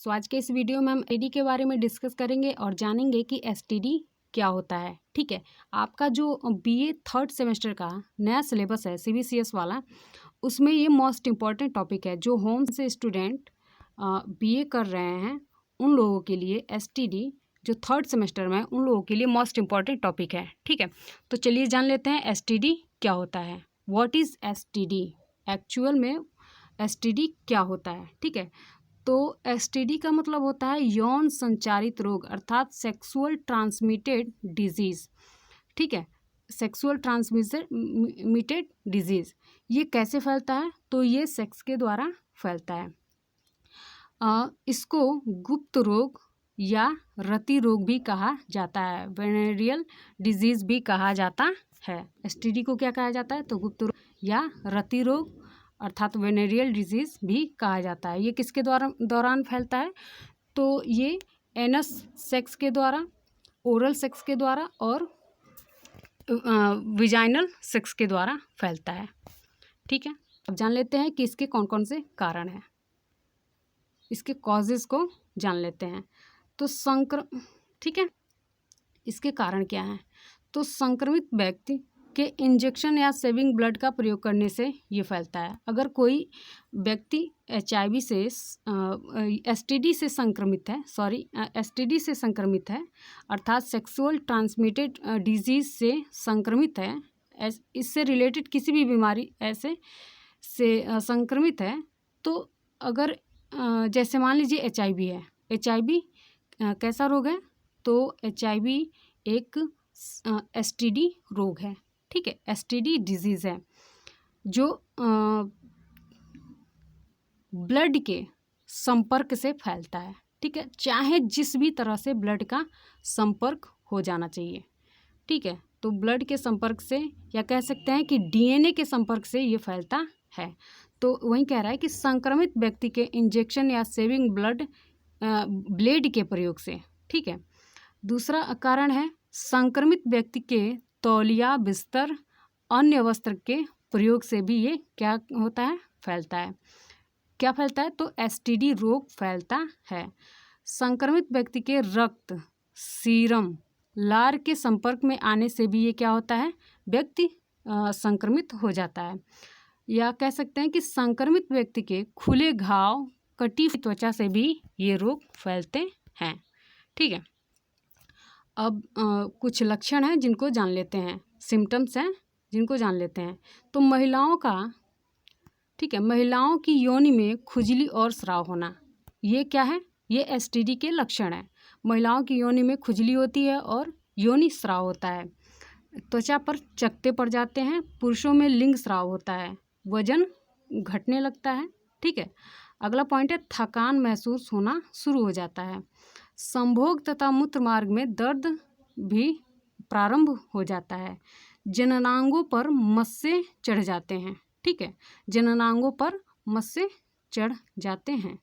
सो आज के इस वीडियो में हम एसटीडी के बारे में डिस्कस करेंगे और जानेंगे कि एसटीडी क्या होता है। ठीक है, आपका जो बीए थर्ड सेमेस्टर का नया सिलेबस है सीबीसीएस वाला, उसमें ये मोस्ट इम्पॉर्टेंट टॉपिक है। जो होम से स्टूडेंट बीए कर रहे हैं उन लोगों के लिए एसटीडी जो थर्ड सेमेस्टर में है उन लोगों के लिए मोस्ट इम्पॉर्टेंट टॉपिक है। ठीक है, तो चलिए जान लेते हैं एसटीडी क्या होता है। व्हाट इज़ एसटीडी, एक्चुअल में एसटीडी क्या होता है। ठीक है, तो एसटीडी का मतलब होता है यौन संचारित रोग अर्थात सेक्सुअल ट्रांसमिटेड डिजीज़। ठीक है, सेक्सुअल ट्रांसमिटेड डिजीज़ ये कैसे फैलता है, तो ये सेक्स के द्वारा फैलता है। इसको गुप्त रोग या रति रोग भी कहा जाता है, वेनेरियल डिजीज़ भी कहा जाता है। एसटीडी को क्या कहा जाता है, तो गुप्त रोग या रति रोग अर्थात वेनेरियल डिजीज़ भी कहा जाता है। ये किसके दौरान फैलता है, तो ये एनस सेक्स के द्वारा, ओरल सेक्स के द्वारा और विजाइनल सेक्स के द्वारा फैलता है। ठीक है, अब जान लेते हैं कि इसके कौन कौन से कारण हैं, इसके कॉजेज़ को जान लेते हैं। तो ठीक है, इसके कारण क्या हैं, तो संक्रमित व्यक्ति के इंजेक्शन या सेविंग ब्लड का प्रयोग करने से ये फैलता है। अगर कोई व्यक्ति एचआईवी से एसटीडी से संक्रमित है अर्थात सेक्सुअल ट्रांसमिटेड डिजीज़ से संक्रमित है, इससे रिलेटेड किसी भी बीमारी ऐसे से संक्रमित है, तो अगर जैसे मान लीजिए एचआईवी है, एचआईवी कैसा रोग है, तो एचआईवी एक एसटीडी रोग है। ठीक है, एसटीडी डिजीज़ है जो ब्लड के संपर्क से फैलता है। ठीक है, चाहे जिस भी तरह से ब्लड का संपर्क हो जाना चाहिए। ठीक है, तो ब्लड के संपर्क से या कह सकते हैं कि डीएनए के संपर्क से ये फैलता है। तो वही कह रहा है कि संक्रमित व्यक्ति के इंजेक्शन या सेविंग ब्लेड के प्रयोग से। ठीक है, दूसरा कारण है संक्रमित व्यक्ति के तौलिया, बिस्तर, अन्य वस्त्र के प्रयोग से भी ये क्या होता है, फैलता है। क्या फैलता है, तो एसटीडी रोग फैलता है। संक्रमित व्यक्ति के रक्त, सीरम, लार के संपर्क में आने से भी ये क्या होता है, व्यक्ति संक्रमित हो जाता है। या कह सकते हैं कि संक्रमित व्यक्ति के खुले घाव, कटी हुई त्वचा से भी ये रोग फैलते हैं। ठीक है, अब कुछ लक्षण हैं जिनको जान लेते हैं, सिम्टम्स हैं जिनको जान लेते हैं। तो महिलाओं का, ठीक है, महिलाओं की योनि में खुजली और स्राव होना, ये क्या है, ये एसटीडी के लक्षण हैं। महिलाओं की योनि में खुजली होती है और योनि स्राव होता है। त्वचा पर चकत्ते पड़ जाते हैं। पुरुषों में लिंग स्राव होता है, वजन घटने लगता है। ठीक है, अगला पॉइंट है थकान महसूस होना शुरू हो जाता है। संभोग तथा मूत्र मार्ग में दर्द भी प्रारंभ हो जाता है। जननांगों पर मस्से चढ़ जाते हैं। ठीक है, जननांगों पर मस्से चढ़ जाते हैं।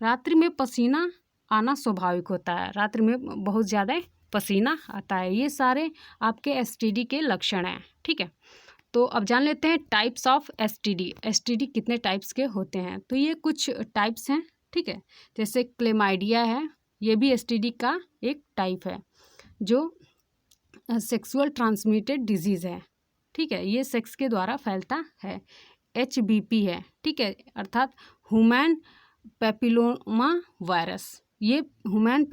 रात्रि में पसीना आना स्वाभाविक होता है, रात्रि में बहुत ज़्यादा पसीना आता है। ये सारे आपके एसटीडी के लक्षण हैं। ठीक है, तो अब जान लेते हैं टाइप्स ऑफ एसटीडी। एसटीडी कितने टाइप्स के होते हैं, तो ये कुछ टाइप्स हैं। ठीक है, जैसे क्लेमाइडिया है, ये भी एसटीडी का एक टाइप है जो सेक्सुअल ट्रांसमिटेड डिजीज़ है। ठीक है, ये सेक्स के द्वारा फैलता है। एचबीपी है, ठीक है, अर्थात ह्यूमन पेपिलोमा वायरस, ये ह्यूमन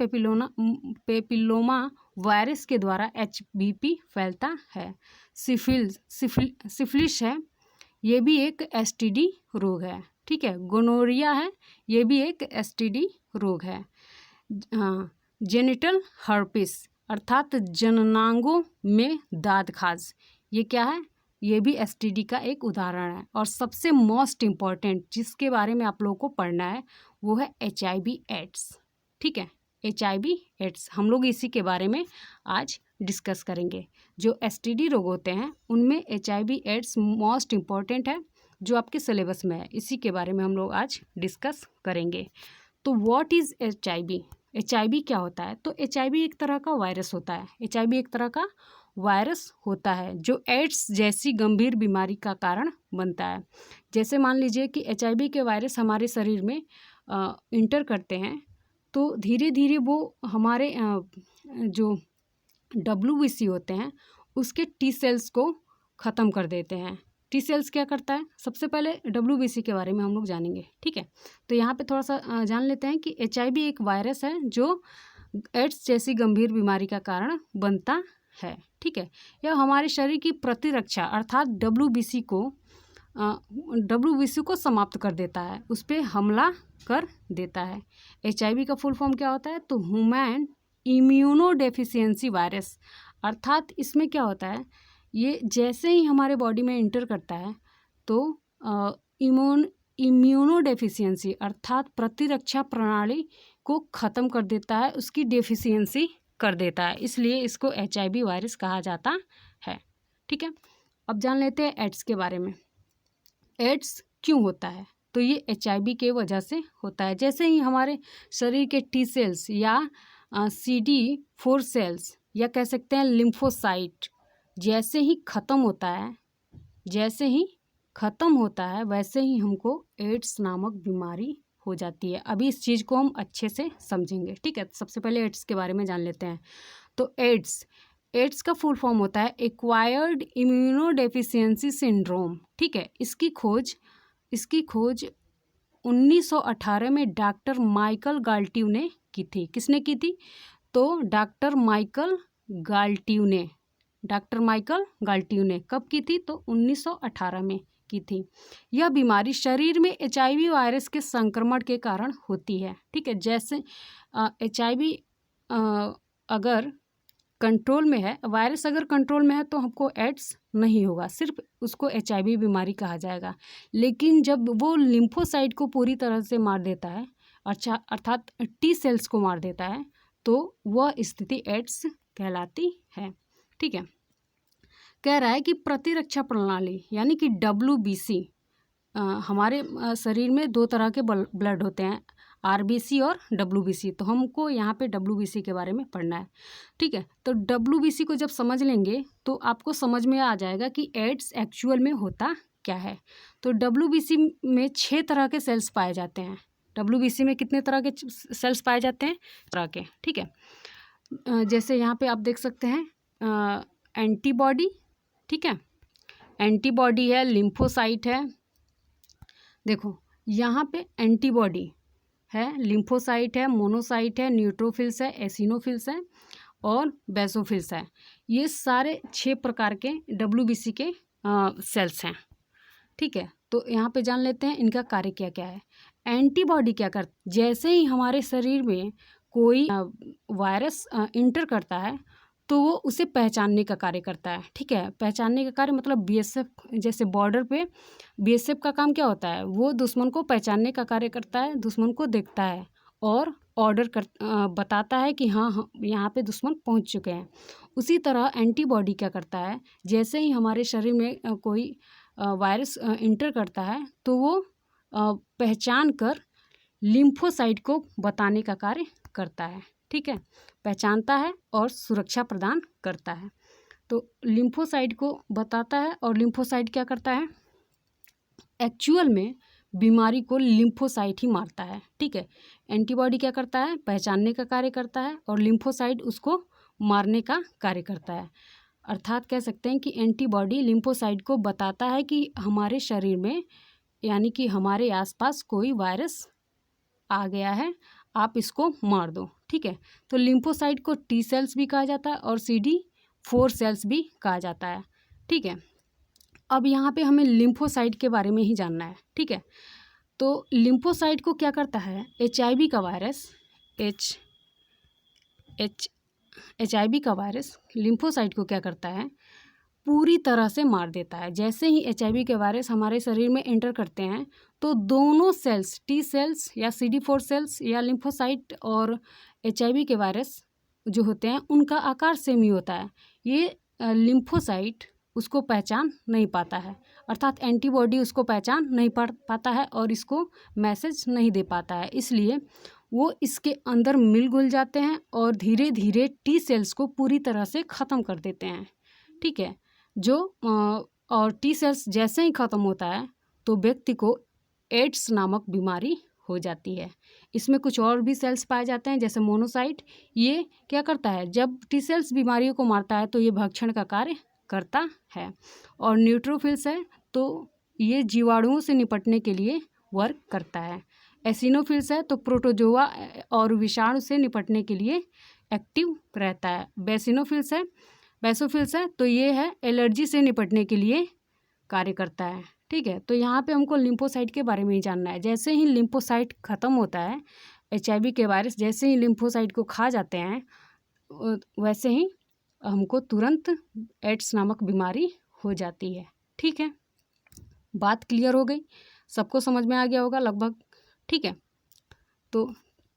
पेपिलोमा वायरस के द्वारा एचबीपी फैलता है। सिफिलिस है, ये भी एक एसटीडी रोग है। ठीक है, गोनोरिया है, ये भी एक एसटीडी रोग है। जेनिटल हर्पिस अर्थात जननांगों में दाद खाज, ये क्या है, ये भी एसटीडी का एक उदाहरण है। और सबसे मोस्ट इम्पॉर्टेंट जिसके बारे में आप लोगों को पढ़ना है वो है एचआईवी एड्स। ठीक है, एचआईवी एड्स हम लोग इसी के बारे में आज डिस्कस करेंगे। जो एसटीडी रोग होते हैं उनमें एचआईवी एड्स मोस्ट इम्पॉर्टेंट है जो आपके सिलेबस में है, इसी के बारे में हम लोग आज डिस्कस करेंगे। तो व्हाट इज़ एचआईवी, एचआईवी क्या होता है, तो एचआईवी एक तरह का वायरस होता है। एचआईवी एक तरह का वायरस होता है जो एड्स जैसी गंभीर बीमारी का कारण बनता है। जैसे मान लीजिए कि एचआईवी के वायरस हमारे शरीर में इंटर करते हैं तो धीरे धीरे वो हमारे जो WBC होते हैं उसके टी सेल्स को ख़त्म कर देते हैं। टी सेल्स क्या करता है, सबसे पहले WBC के बारे में हम लोग जानेंगे, ठीक है। तो यहाँ पे थोड़ा सा जान लेते हैं कि HIV एक वायरस है जो एड्स जैसी गंभीर बीमारी का कारण बनता है, ठीक है। यह हमारे शरीर की प्रतिरक्षा अर्थात WBC को समाप्त कर देता है, उस पर हमला कर देता है। HIV का फुल फॉर्म क्या होता है, तो ह्यूमन इम्यूनोडेफिशिएंसी वायरस, अर्थात इसमें क्या होता है, ये जैसे ही हमारे बॉडी में इंटर करता है तो इम्यूनोडेफिशिएंसी अर्थात प्रतिरक्षा प्रणाली को ख़त्म कर देता है, उसकी डेफिशिएंसी कर देता है, इसलिए इसको HIV वायरस कहा जाता है, ठीक है। अब जान लेते हैं एड्स के बारे में। एड्स क्यों होता है, तो ये HIV के वजह से होता है। जैसे ही हमारे शरीर के टी सेल्स या CD4 सेल्स या कह सकते हैं लिम्फोसाइट जैसे ही ख़त्म होता है वैसे ही हमको एड्स नामक बीमारी हो जाती है। अभी इस चीज़ को हम अच्छे से समझेंगे, ठीक है। सबसे पहले एड्स के बारे में जान लेते हैं। तो एड्स का फुल फॉर्म होता है एक्वायर्ड इम्यूनोडेफिशिएंसी सिंड्रोम, ठीक है। इसकी खोज 1918 में डॉक्टर माइकल गाल्टिव ने की थी। किसने की थी, तो डॉक्टर माइकल गाल्टिव ने कब की थी, तो 1918 में की थी। यह बीमारी शरीर में HIV वायरस के संक्रमण के कारण होती है, ठीक है। जैसे HIV अगर कंट्रोल में है, वायरस अगर कंट्रोल में है तो हमको एड्स नहीं होगा, सिर्फ उसको HIV बीमारी कहा जाएगा। लेकिन जब वो लिम्फोसाइट को पूरी तरह से मार देता है, अर्थात टी सेल्स को मार देता है, तो वह स्थिति एड्स कहलाती है, ठीक है। कह रहा है कि प्रतिरक्षा प्रणाली यानी कि WBC, हमारे शरीर में दो तरह के ब्लड होते हैं, RBC और WBC। तो हमको यहाँ पे WBC के बारे में पढ़ना है, ठीक है। तो WBC को जब समझ लेंगे तो आपको समझ में आ जाएगा कि एड्स एक्चुअल में होता क्या है। तो WBC में 6 तरह के सेल्स पाए जाते हैं। WBC में कितने तरह के सेल्स पाए जाते हैं, तरह के, ठीक है। जैसे यहाँ पे आप देख सकते हैं एंटीबॉडी, ठीक है, एंटीबॉडी है, लिम्फोसाइट है। देखो यहाँ पे एंटीबॉडी है, लिम्फोसाइट है, मोनोसाइट है, न्यूट्रोफिल्स है, एसिनोफिल्स है और बेसोफिल्स है। ये सारे 6 प्रकार के WBC के सेल्स हैं, ठीक है। तो यहाँ पे जान लेते हैं इनका कार्य क्या क्या है। एंटीबॉडी क्या करता, जैसे ही हमारे शरीर में कोई वायरस इंटर करता है तो वो उसे पहचानने का कार्य करता है, ठीक है। पहचानने का कार्य मतलब BSF, जैसे बॉर्डर पे BSF का काम क्या होता है, वो दुश्मन को पहचानने का कार्य करता है, दुश्मन को देखता है और बताता है कि हाँ यहाँ पे दुश्मन पहुँच चुके हैं। उसी तरह एंटीबॉडी क्या करता है, जैसे ही हमारे शरीर में कोई वायरस इंटर करता है तो वो पहचान कर लिम्फोसाइट को बताने का कार्य करता है, ठीक है। पहचानता है और सुरक्षा प्रदान करता है। तो लिम्फोसाइट को बताता है और लिम्फोसाइट क्या करता है, एक्चुअल में बीमारी को लिम्फोसाइट ही मारता है, ठीक है। एंटीबॉडी क्या करता है, पहचानने का कार्य करता है और लिम्फोसाइट उसको मारने का कार्य करता है। अर्थात कह सकते हैं कि एंटीबॉडी लिम्फोसाइट को बताता है कि हमारे शरीर में यानी कि हमारे आसपास कोई वायरस आ गया है, आप इसको मार दो, ठीक है। तो लिम्फोसाइट को टी सेल्स भी कहा जाता है और CD4 सेल्स भी कहा जाता है, ठीक है। अब यहाँ पे हमें लिम्फोसाइट के बारे में ही जानना है, ठीक है। तो लिम्फोसाइट को क्या करता है, HIV का वायरस HIV का वायरस लिम्फोसाइट को क्या करता है, पूरी तरह से मार देता है। जैसे ही HIV के वायरस हमारे शरीर में एंटर करते हैं तो दोनों सेल्स, टी सेल्स या CD4 सेल्स या लिम्फोसाइट और HIV के वायरस जो होते हैं उनका आकार सेम ही होता है। ये लिम्फोसाइट उसको पहचान नहीं पाता है, अर्थात एंटीबॉडी उसको पहचान नहीं पाता है और इसको मैसेज नहीं दे पाता है, इसलिए वो इसके अंदर मिल घुल जाते हैं और धीरे धीरे टी सेल्स को पूरी तरह से ख़त्म कर देते हैं, ठीक है। और टी सेल्स जैसे ही ख़त्म होता है तो व्यक्ति को एड्स नामक बीमारी हो जाती है। इसमें कुछ और भी सेल्स पाए जाते हैं जैसे मोनोसाइट। ये क्या करता है, जब टी सेल्स बीमारियों को मारता है तो ये भक्षण का कार्य करता है। और न्यूट्रोफिल्स है तो ये जीवाणुओं से निपटने के लिए वर्क करता है। एसिनोफिल्स है तो प्रोटोजोआ और विषाणु से निपटने के लिए एक्टिव रहता है। बेसोफिल्स है तो ये है एलर्जी से निपटने के लिए कार्य करता है। ठीक है, तो यहाँ पे हमको लिम्फोसाइट के बारे में ही जानना है। जैसे ही लिम्फोसाइट ख़त्म होता है, HIV के वायरस जैसे ही लिम्फोसाइट को खा जाते हैं वैसे ही हमको तुरंत एड्स नामक बीमारी हो जाती है। ठीक है, बात क्लियर हो गई, सबको समझ में आ गया होगा लगभग। ठीक है, तो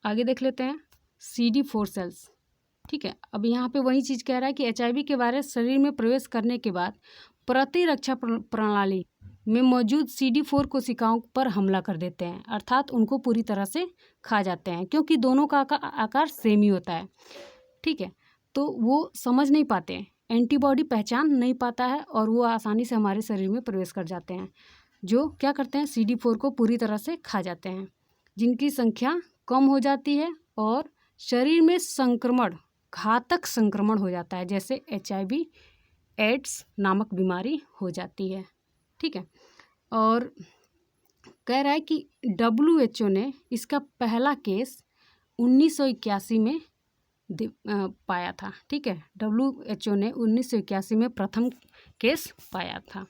आगे देख लेते हैं CD4 सेल्स। ठीक है, अब यहाँ पे वही चीज़ कह रहा है कि HIV के वायरस शरीर में प्रवेश करने के बाद प्रतिरक्षा प्रणाली में मौजूद CD4 कोशिकाओं पर हमला कर देते हैं, अर्थात उनको पूरी तरह से खा जाते हैं, क्योंकि दोनों का आकार सेम ही होता है। ठीक है, तो वो समझ नहीं पाते, एंटीबॉडी पहचान नहीं पाता है और वो आसानी से हमारे शरीर में प्रवेश कर जाते हैं, जो क्या करते हैं CD4 को पूरी तरह से खा जाते हैं, जिनकी संख्या कम हो जाती है और शरीर में संक्रमण, घातक संक्रमण हो जाता है, जैसे HIV एड्स नामक बीमारी हो जाती है। ठीक है, और कह रहा है कि WHO ने इसका पहला केस 1981 में पाया था। ठीक है, WHO ने 1981 में प्रथम केस पाया था।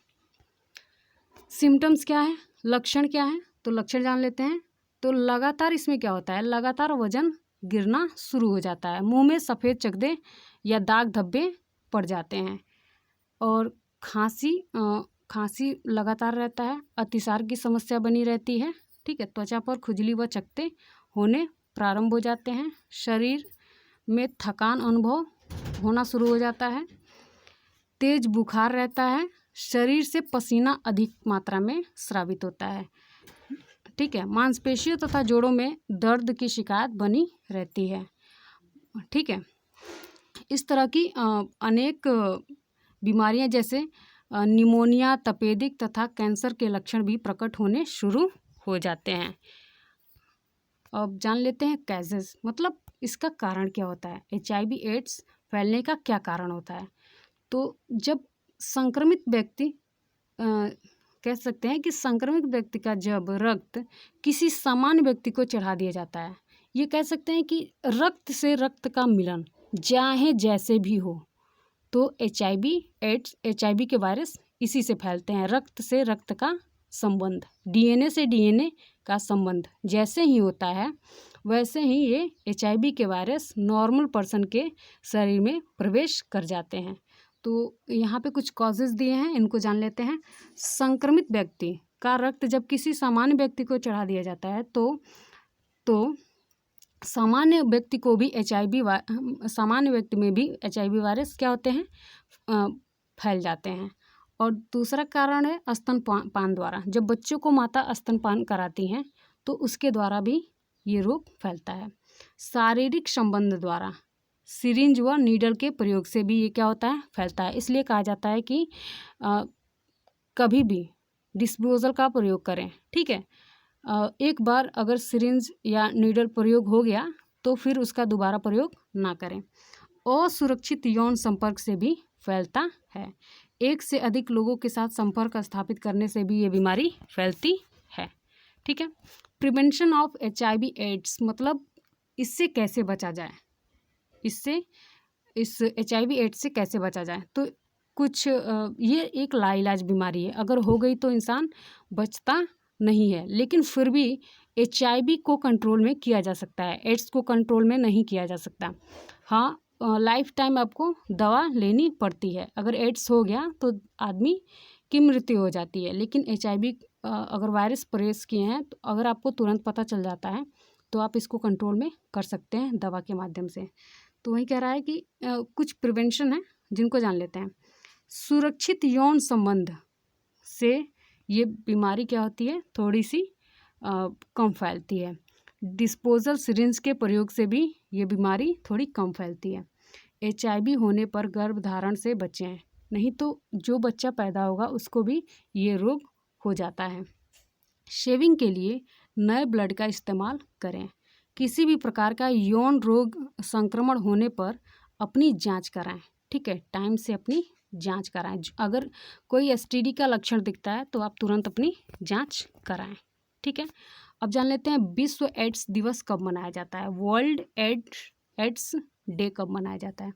सिम्टम्स क्या है, लक्षण क्या है, तो लक्षण जान लेते हैं। तो लगातार इसमें क्या होता है, लगातार वजन गिरना शुरू हो जाता है, मुंह में सफ़ेद चकदे या दाग धब्बे पड़ जाते हैं और खांसी लगातार रहता है, अतिसार की समस्या बनी रहती है। ठीक है, त्वचा पर खुजली व चकत्ते होने प्रारंभ हो जाते हैं, शरीर में थकान अनुभव होना शुरू हो जाता है, तेज बुखार रहता है, शरीर से पसीना अधिक मात्रा में स्रावित होता है। ठीक है, मांसपेशियों तथा जोड़ों में दर्द की शिकायत बनी रहती है। ठीक है, इस तरह की अनेक बीमारियां जैसे निमोनिया, तपेदिक तथा कैंसर के लक्षण भी प्रकट होने शुरू हो जाते हैं। अब जान लेते हैं कैजेस, मतलब इसका कारण क्या होता है, HIV एड्स फैलने का क्या कारण होता है। तो जब संक्रमित व्यक्ति कह सकते हैं कि संक्रमित व्यक्ति का जब रक्त किसी सामान्य व्यक्ति को चढ़ा दिया जाता है, ये कह सकते हैं कि रक्त से रक्त का मिलन चाहे जैसे भी हो, तो HIV एड्स, HIV के वायरस इसी से फैलते हैं। रक्त से रक्त का संबंध, DNA से DNA का संबंध जैसे ही होता है वैसे ही ये HIV के वायरस नॉर्मल पर्सन के शरीर में प्रवेश कर जाते हैं। तो यहाँ पे कुछ कॉजेज़ दिए हैं, इनको जान लेते हैं। संक्रमित व्यक्ति का रक्त जब किसी सामान्य व्यक्ति को चढ़ा दिया जाता है तो सामान्य व्यक्ति को भी सामान्य व्यक्ति में भी HIV वायरस क्या होते हैं, फैल जाते हैं। और दूसरा कारण है स्तनपान द्वारा, जब बच्चों को माता स्तनपान कराती हैं तो उसके द्वारा भी ये रोग फैलता है। शारीरिक संबंध द्वारा, सिरिंज व नीडल के प्रयोग से भी ये क्या होता है, फैलता है। इसलिए कहा जाता है कि कभी भी डिस्पोजल का प्रयोग करें। ठीक है, एक बार अगर सिरिंज या नीडल प्रयोग हो गया तो फिर उसका दोबारा प्रयोग ना करें। असुरक्षित यौन संपर्क से भी फैलता है, एक से अधिक लोगों के साथ संपर्क स्थापित करने से भी ये बीमारी फैलती है। ठीक है, प्रिवेंशन ऑफ HIV एड्स, मतलब इससे कैसे बचा जाए, इस HIV एड्स से कैसे बचा जाए। तो कुछ ये एक लाइलाज बीमारी है, अगर हो गई तो इंसान बचता नहीं है, लेकिन फिर भी HIV को कंट्रोल में किया जा सकता है, एड्स को कंट्रोल में नहीं किया जा सकता। हाँ, लाइफ टाइम आपको दवा लेनी पड़ती है। अगर एड्स हो गया तो आदमी की मृत्यु हो जाती है, लेकिन HIV अगर वायरस प्रवेश किए हैं तो अगर आपको तुरंत पता चल जाता है तो आप इसको कंट्रोल में कर सकते हैं दवा के माध्यम से। तो वही कह रहा है कि कुछ प्रिवेंशन है जिनको जान लेते हैं। सुरक्षित यौन संबंध से ये बीमारी क्या होती है, थोड़ी सी कम फैलती है। डिस्पोजल सिरिंज के प्रयोग से भी ये बीमारी थोड़ी कम फैलती है। HIV होने पर गर्भधारण से बचें, नहीं तो जो बच्चा पैदा होगा उसको भी ये रोग हो जाता है। शेविंग के लिए नए ब्लड का इस्तेमाल करें। किसी भी प्रकार का यौन रोग संक्रमण होने पर अपनी जांच कराएं। ठीक है, टाइम से अपनी जांच कराएं। अगर कोई एसटीडी का लक्षण दिखता है तो आप तुरंत अपनी जांच कराएं। ठीक है, अब जान लेते हैं विश्व एड्स दिवस कब मनाया जाता है। वर्ल्ड एड्स डे कब मनाया जाता है।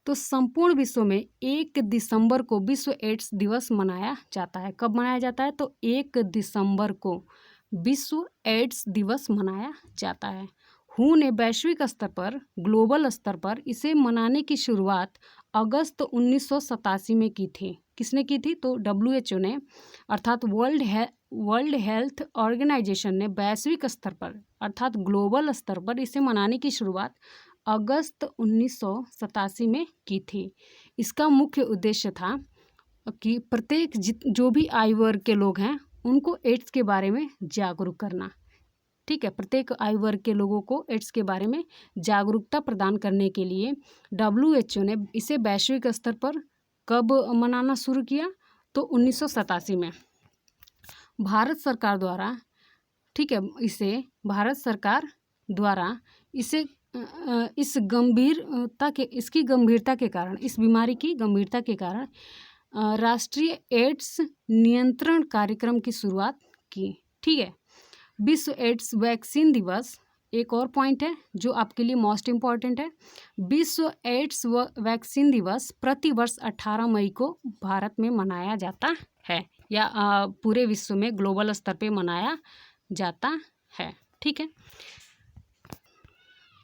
तो संपूर्ण विश्व में 1 दिसंबर को विश्व एड्स दिवस मनाया जाता है। कब मनाया जाता है, तो 1 दिसंबर को विश्व एड्स दिवस मनाया जाता है। हू ने वैश्विक स्तर पर, ग्लोबल स्तर पर इसे मनाने की शुरुआत अगस्त 1987 में की थी। किसने की थी, तो WHO ने, अर्थात वर्ल्ड हेल्थ ऑर्गेनाइजेशन ने वैश्विक स्तर पर अर्थात ग्लोबल स्तर पर इसे मनाने की शुरुआत अगस्त 1987 में की थी। इसका मुख्य उद्देश्य था कि प्रत्येक जो भी आयु वर्ग के लोग हैं उनको एड्स के बारे में जागरूक करना। ठीक है, प्रत्येक आयु वर्ग के लोगों को एड्स के बारे में जागरूकता प्रदान करने के लिए WHO ने इसे वैश्विक स्तर पर कब मनाना शुरू किया, तो 1987 में। भारत सरकार द्वारा, ठीक है, इसे भारत सरकार द्वारा इसे इसकी गंभीरता के कारण, इस बीमारी की गंभीरता के कारण राष्ट्रीय एड्स नियंत्रण कार्यक्रम की शुरुआत की। ठीक है, विश्व एड्स वैक्सीन दिवस, एक और पॉइंट है जो आपके लिए मोस्ट इम्पॉर्टेंट है। विश्व एड्स वैक्सीन दिवस प्रतिवर्ष 18 मई को भारत में मनाया जाता है, या पूरे विश्व में ग्लोबल स्तर पे मनाया जाता है। ठीक है,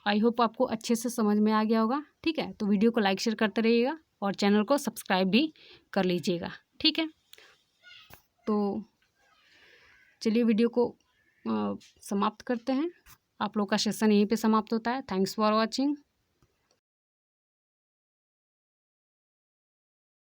आई होप आपको अच्छे से समझ में आ गया होगा। ठीक है, तो वीडियो को लाइक शेयर करते रहिएगा और चैनल को सब्सक्राइब भी कर लीजिएगा। ठीक है, तो चलिए वीडियो को समाप्त करते हैं। आप लोग का सेशन यहीं पे समाप्त होता है। Thanks for watching.